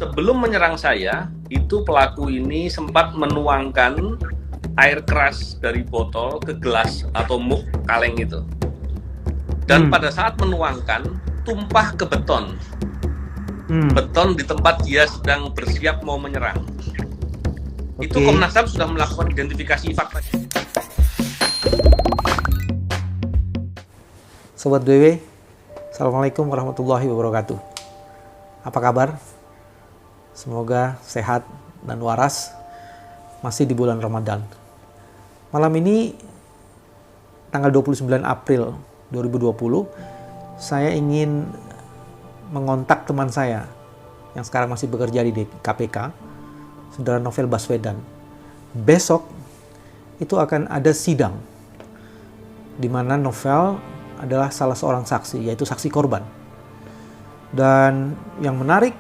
Sebelum menyerang saya, itu pelaku ini sempat menuangkan air keras dari botol ke gelas atau mug kaleng itu. Dan pada saat menuangkan, tumpah ke beton. Beton di tempat dia sedang bersiap mau menyerang. Itu Komnas HAM sudah melakukan identifikasi fakta. Sobat BW, Assalamualaikum warahmatullahi wabarakatuh. Apa kabar? Semoga sehat dan waras masih di bulan Ramadan. Malam ini, tanggal 29 April 2020, saya ingin mengontak teman saya yang sekarang masih bekerja di KPK, Saudara Novel Baswedan. Besok itu akan ada sidang di mana Novel adalah salah seorang saksi, yaitu saksi korban. Dan yang menarik,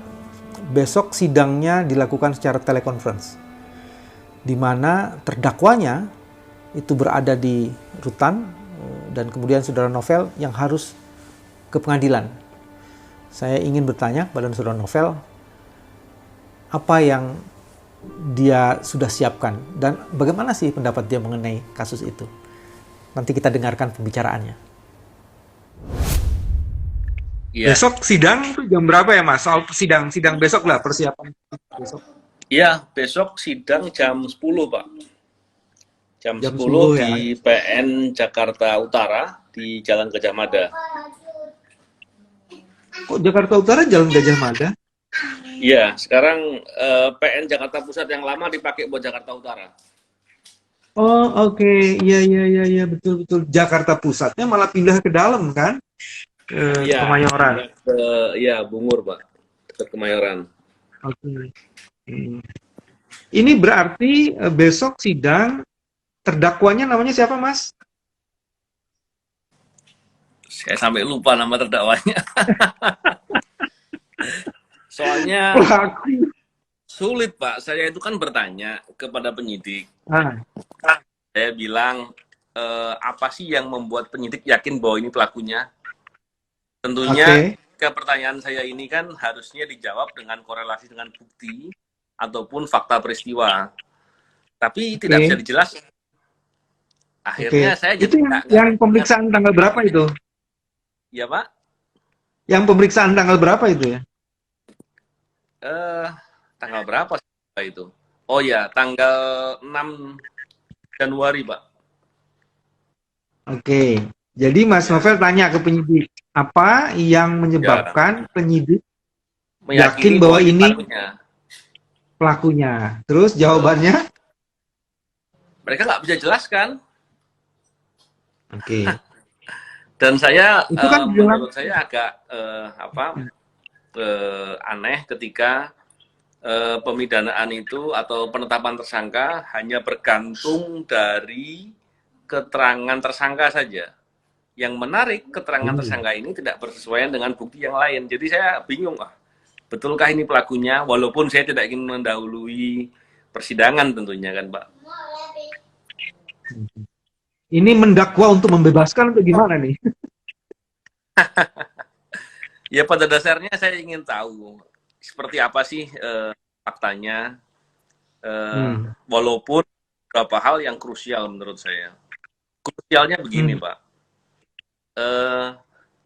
besok sidangnya dilakukan secara telekonferensi, di mana terdakwanya itu berada di rutan dan kemudian saudara Novel yang harus ke pengadilan. Saya ingin bertanya kepada saudara Novel, apa yang dia sudah siapkan dan bagaimana sih pendapat dia mengenai kasus itu. Nanti kita dengarkan pembicaraannya. Ya. Besok sidang tuh jam berapa ya Mas? Soal sidang besok lah, persiapan besok. Iya, besok sidang jam 10 Pak. Jam 10 ya. Di PN Jakarta Utara di Jalan Gajah Mada. Kok Jakarta Utara Jalan Gajah Mada? Iya, sekarang PN Jakarta Pusat yang lama dipakai buat Jakarta Utara. Oh oke. Iya betul. Jakarta Pusatnya malah pindah ke dalam kan? Kemayoran. Iya, Bungur Pak, dekat Kemayoran. Oke. Ini berarti besok sidang, terdakwanya namanya siapa Mas? Saya sampai lupa nama terdakwanya. Soalnya sulit Pak, saya itu kan bertanya kepada penyidik. Saya bilang, apa sih yang membuat penyidik yakin bahwa ini pelakunya? Tentunya ke pertanyaan saya ini kan harusnya dijawab dengan korelasi dengan bukti ataupun fakta peristiwa. Tapi tidak bisa dijelaskan. Akhirnya saya jadi yang pemeriksaan tanggal berapa itu? Ya Pak? Yang pemeriksaan tanggal berapa itu ya? Tanggal berapa itu? Oh ya, tanggal 6 Januari Pak. Oke. Jadi Mas Novel tanya ke penyidik, apa yang menyebabkan penyidik yakin bahwa ini pelakunya? Terus jawabannya? Mereka nggak bisa jelaskan. Oke. Dan saya, itu kan menurut saya agak aneh ketika pemidanaan itu atau penetapan tersangka hanya bergantung dari keterangan tersangka saja. Yang menarik, keterangan tersangka ini tidak bersesuaian dengan bukti yang lain. Jadi saya bingung, betulkah ini pelakunya? Walaupun saya tidak ingin mendahului persidangan tentunya kan Pak. Ini mendakwa untuk membebaskan atau gimana nih? Ya pada dasarnya saya ingin tahu seperti apa sih faktanya. Walaupun beberapa hal yang krusial menurut saya. Krusialnya begini Pak.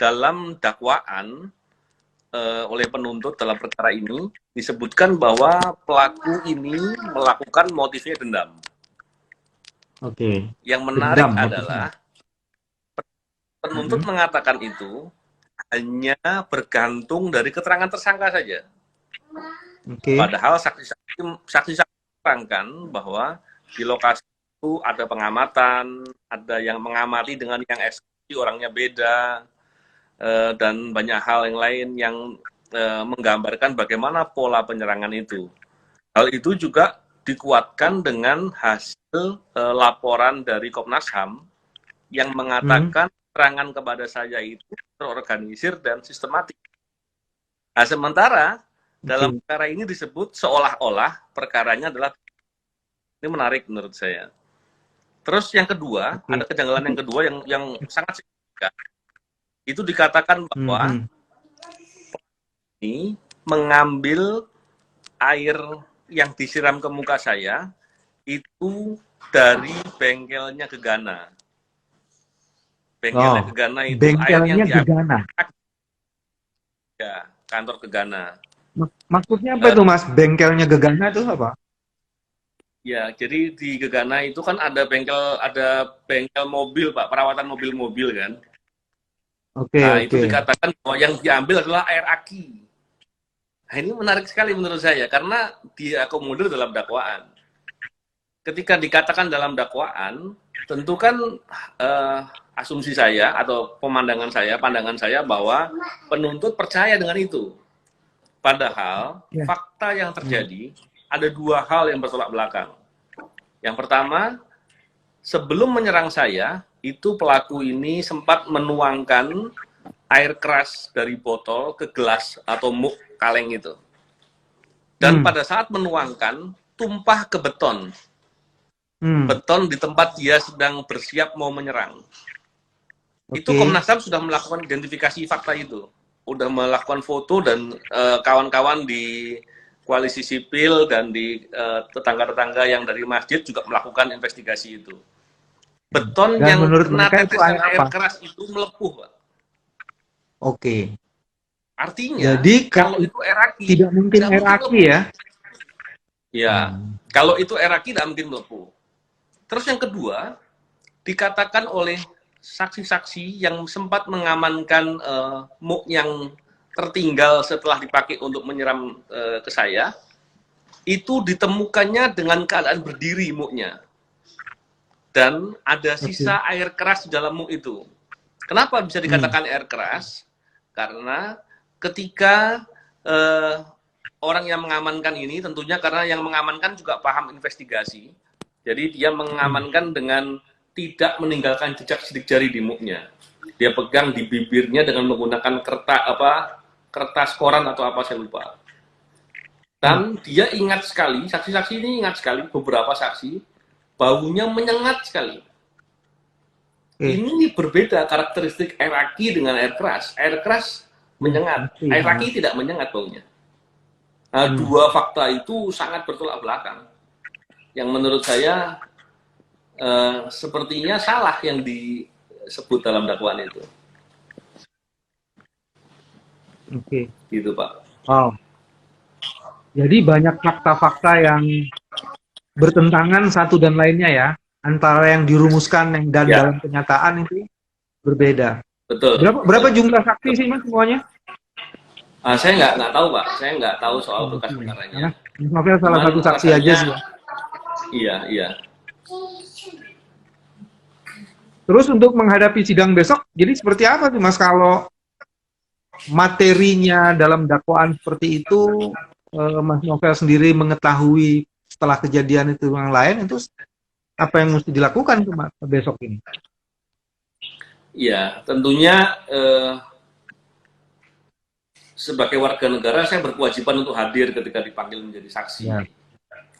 Dalam dakwaan oleh penuntut dalam perkara ini disebutkan bahwa pelaku ini melakukan motifnya dendam. Yang menarik adalah penuntut mengatakan itu hanya bergantung dari keterangan tersangka saja. Padahal saksi-saksi menerangkan bahwa di lokasi itu ada pengamatan, ada yang mengamati dengan yang eksekusi orangnya beda, dan banyak hal yang lain yang menggambarkan bagaimana pola penyerangan itu. Hal itu juga dikuatkan dengan hasil laporan dari Komnas HAM yang mengatakan serangan kepada saya itu terorganisir dan sistematik. Nah, sementara dalam perkara ini disebut seolah-olah perkaranya adalah, ini menarik menurut saya. Terus yang kedua, ada kejanggalan yang kedua yang sangat signifikan. Itu dikatakan bahwa ini mengambil air yang disiram ke muka saya itu dari bengkelnya Gegana. Bengkelnya Gegana itu air yang Gegana. Ya, kantor Gegana. Maksudnya apa itu Mas? Bengkelnya Gegana itu apa? Ya, jadi di Gegana itu kan ada bengkel mobil, Pak, perawatan mobil-mobil kan. Nah, itu dikatakan bahwa yang diambil adalah air aki. Nah, ini menarik sekali menurut saya, karena diakomodir dalam dakwaan. Ketika dikatakan dalam dakwaan, tentu kan asumsi saya atau pandangan saya bahwa penuntut percaya dengan itu. Padahal fakta yang terjadi ada dua hal yang bertolak belakang. Yang pertama, sebelum menyerang saya, itu pelaku ini sempat menuangkan air keras dari botol ke gelas atau mug kaleng itu. Dan pada saat menuangkan, tumpah ke beton. Beton di tempat dia sedang bersiap mau menyerang. Itu Komnas HAM sudah melakukan identifikasi fakta itu. Sudah melakukan foto dan kawan-kawan di koalisi sipil dan di tetangga-tetangga yang dari masjid juga melakukan investigasi itu. Beton yang kena tetesan air keras itu melepuh, Pak. Artinya, jadi kalau itu air aki, tidak mungkin air aki ya? Ya, kalau itu air aki tidak mungkin melepuh. Terus yang kedua, dikatakan oleh saksi-saksi yang sempat mengamankan mug yang tertinggal setelah dipakai untuk menyiram ke saya, itu ditemukannya dengan keadaan berdiri mugnya. Dan ada sisa air keras di dalam mug itu. Kenapa bisa dikatakan air keras? Karena ketika orang yang mengamankan ini, tentunya karena yang mengamankan juga paham investigasi, jadi dia mengamankan dengan tidak meninggalkan jejak sidik jari di mugnya. Dia pegang di bibirnya dengan menggunakan kertas koran atau apa saya lupa. Dan dia ingat sekali, saksi-saksi ini ingat sekali, beberapa saksi, baunya menyengat sekali. Ini berbeda karakteristik air aki dengan air keras. Air keras menyengat, air aki tidak menyengat baunya. Nah, dua fakta itu sangat bertolak belakang. Yang menurut saya sepertinya salah yang disebut dalam dakwaan itu. Gitu, Pak. Jadi banyak fakta-fakta yang bertentangan satu dan lainnya ya, antara yang dirumuskan dan dalam kenyataan itu berbeda. Betul. Berapa jumlah saksi sih Mas semuanya? Saya nggak tahu, Pak. Saya nggak tahu soal berkas perkaranya. Novel salah satu saksi aja sih. Iya. Terus untuk menghadapi sidang besok, jadi seperti apa sih Mas kalau materinya dalam dakwaan seperti itu, Mas Novel sendiri mengetahui setelah kejadian itu yang lain, itu apa yang mesti dilakukan besok ini? Ya, tentunya sebagai warga negara saya berkewajiban untuk hadir ketika dipanggil menjadi saksi.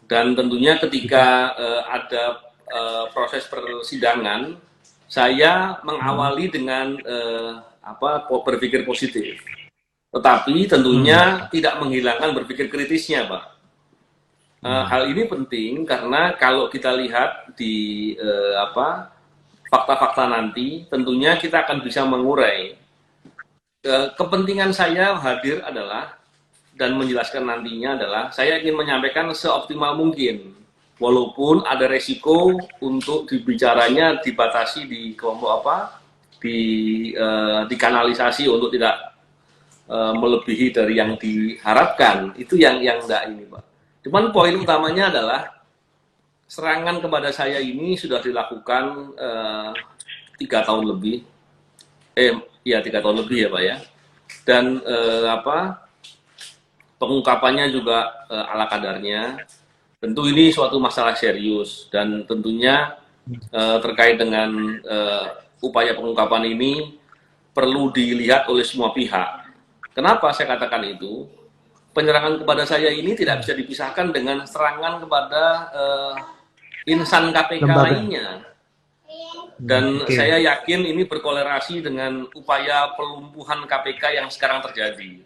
Dan tentunya ketika ada proses persidangan, saya mengawali dengan berpikir positif. Tetapi tentunya tidak menghilangkan berpikir kritisnya, Pak. Hal ini penting karena kalau kita lihat di fakta-fakta nanti, tentunya kita akan bisa mengurai. Kepentingan saya hadir adalah dan menjelaskan nantinya adalah saya ingin menyampaikan seoptimal mungkin, walaupun ada resiko untuk dibicaranya dibatasi di kelompok dikanalisasi untuk tidak melebihi dari yang diharapkan. Itu yang enggak ini, Pak. Cuman poin utamanya adalah serangan kepada saya ini sudah dilakukan 3 tahun lebih. 3 tahun lebih ya, Pak ya. Dan pengungkapannya juga ala kadarnya. Tentu ini suatu masalah serius dan tentunya terkait dengan upaya pengungkapan ini perlu dilihat oleh semua pihak. Kenapa saya katakan itu? Penyerangan kepada saya ini tidak bisa dipisahkan dengan serangan kepada insan KPK lainnya. Dan saya yakin ini berkolerasi dengan upaya pelumpuhan KPK yang sekarang terjadi.